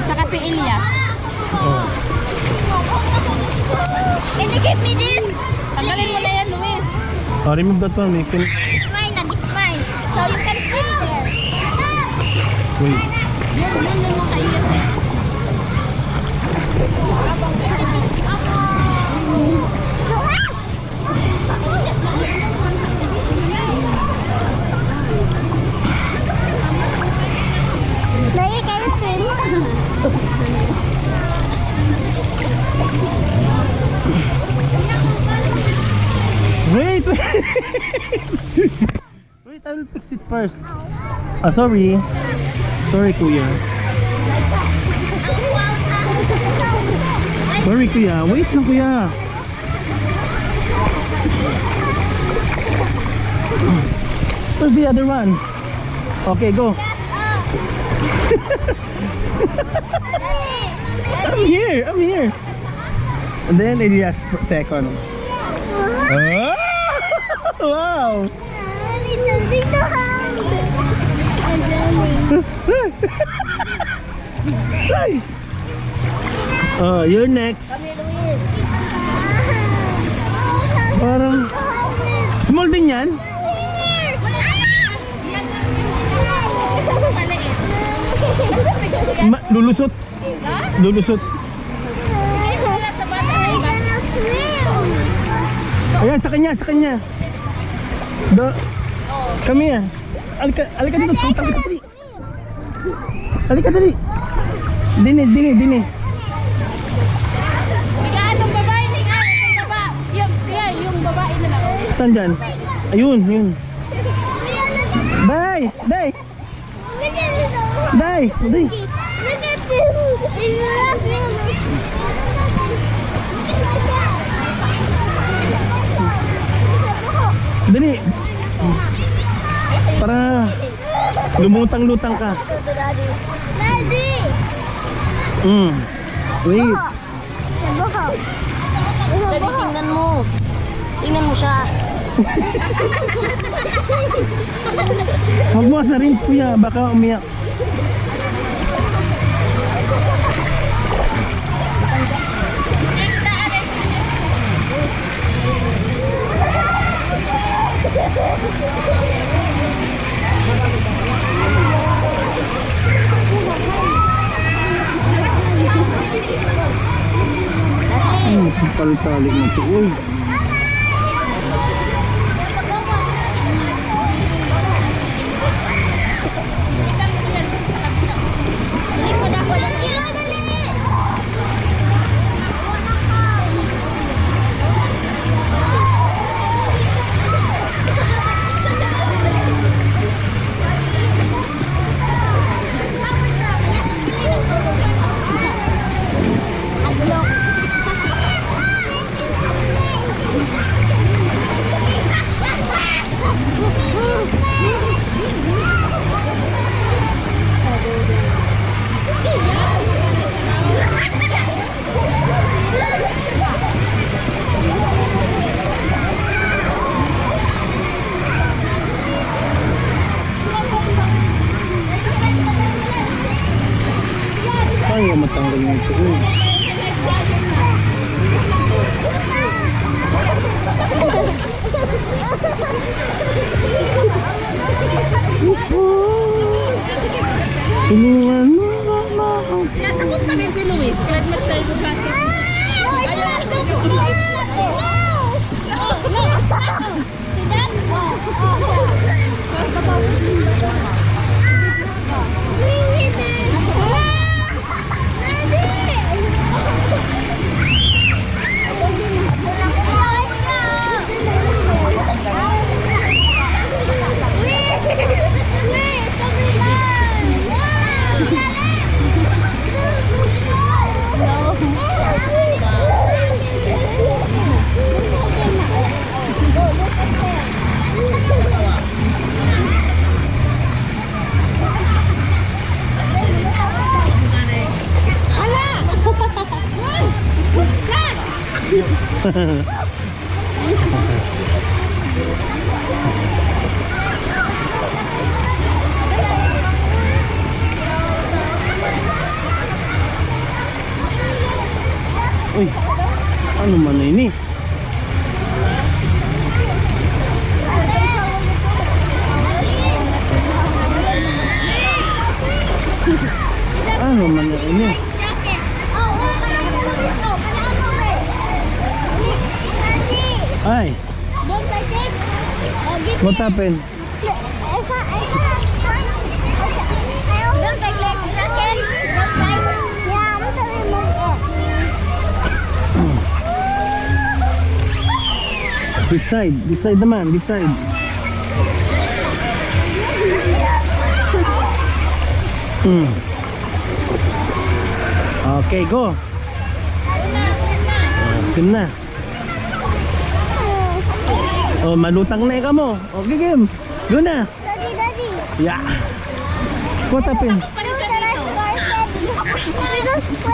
Tsaka si Elias. Oh. Can you give me this? Tanggalin mo na yan, Luis. Oh, remove that one. You can... It's mine and it's mine. So you can put it there. Wait. Yun mo kay Elias eh. Lagi kayo swim. Wait, wait. Wait, I will fix it first. Ah, sorry. Sorry, kuya. Sorry, kuya. Wait lang, kuya. Where's the other one? Okay, go. I'm here. I'm here. And then Elias second. Ah! Wow! Little big hand. Ay! Oh, you're next. Parang small din yan. Lulusot. Lulusot. Ayan, sa kanya, sa kanya. Kami yan. Alika dito, alika dali. Alika dali. Dini. Bigaan ng babae ni yung babae. Yung babae na lang. Saan dyan? Ayun, yun. Day! Look at this. It's laughing. Dali. Para lumutang-lutang ka. Daddy. Wait. Dali, tingnan mo. Tingnan mo siya. Huwag mo asarin, kuya. Baka umiyak. Palitalik na ito. Uy. Likod ako lang. Ay, matanggal na ito. Uy. Tulungan mo ako. Sinasakot kami si Luis. Kahit mag-try ko sa akin. Uy, ano man na ini? Ano man na ini? Ay, what happened? Beside naman, beside. Okay, go. Sim na. Oh, malutang na ka mo. Okay, game. Go na. Yeah. What happened? When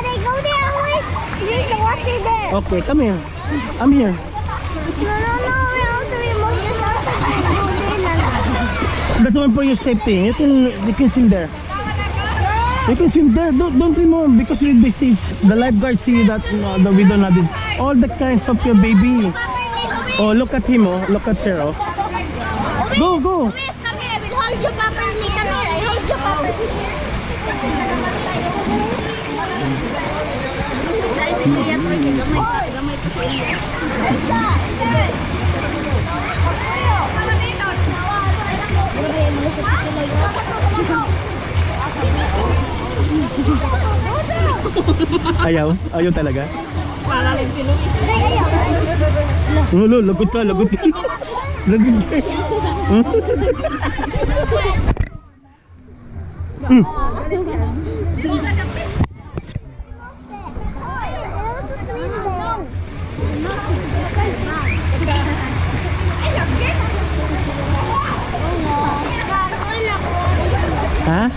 I go there, you need to watch it there. Okay, come here. I'm here. No, we have to remove this. That's one for your safety. You can swim there. You can swim there. Don't remove because the lifeguard see that we don't have it. All the kinds of your baby. Oh, look at him. Oh, look at her. Oh. Go. Please, come here. I will hold you properly. Come here. I hold you properly. Ayaw talaga. Ayaw. Ulo, lagot ka. Lagot ka. Ha?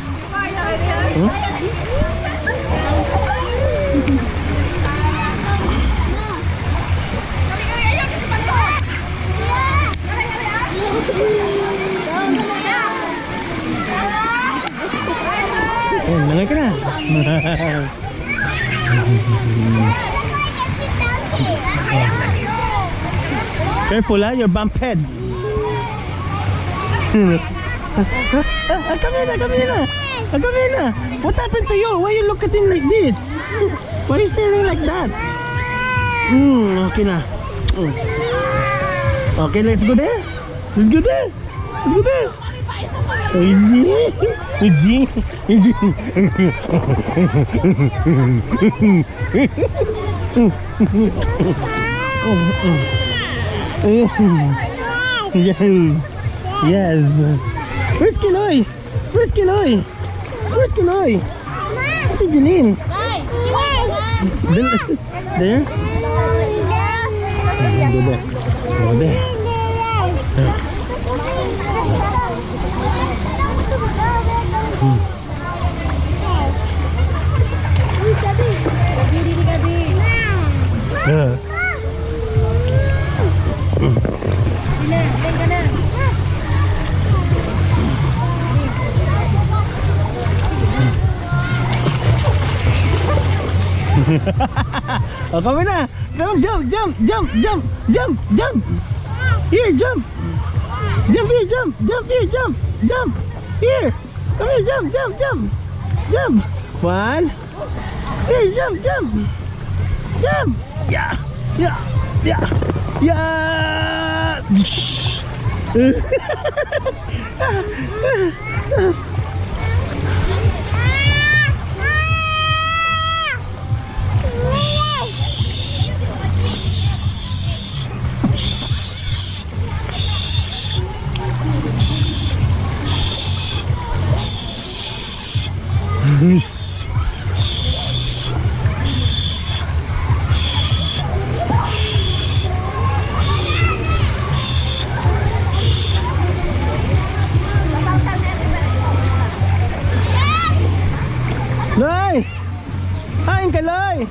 Langay ka na. Careful, your bump head. Come here. What happened to you? Why you look at him like this? Why you staring like that? Okay na. Okay, let's go there. Eugene. Yes. Where's Kiloy? Ate Janine. There? Go there. Oh, kami na. Jump. Here, jump. Jump here. Here. Come here, jump. One. Here, jump. Yeah. Loy! Kain ka, Loy!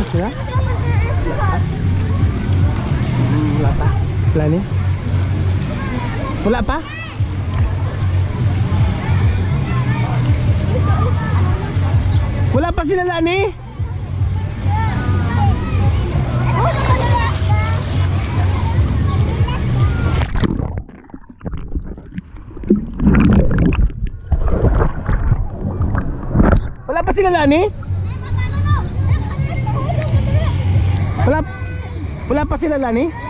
sila? Wala pa. Wala ni? Wala pa? Wala pa sila Lani? Wala pa sila Lani? Wala pa sila Lani?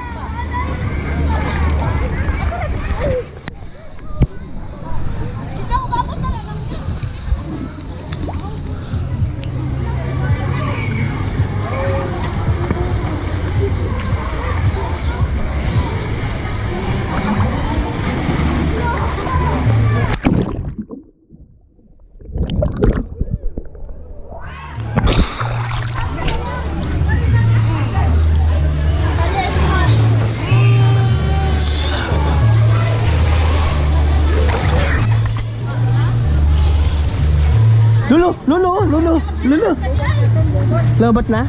Lulu. Lobat na?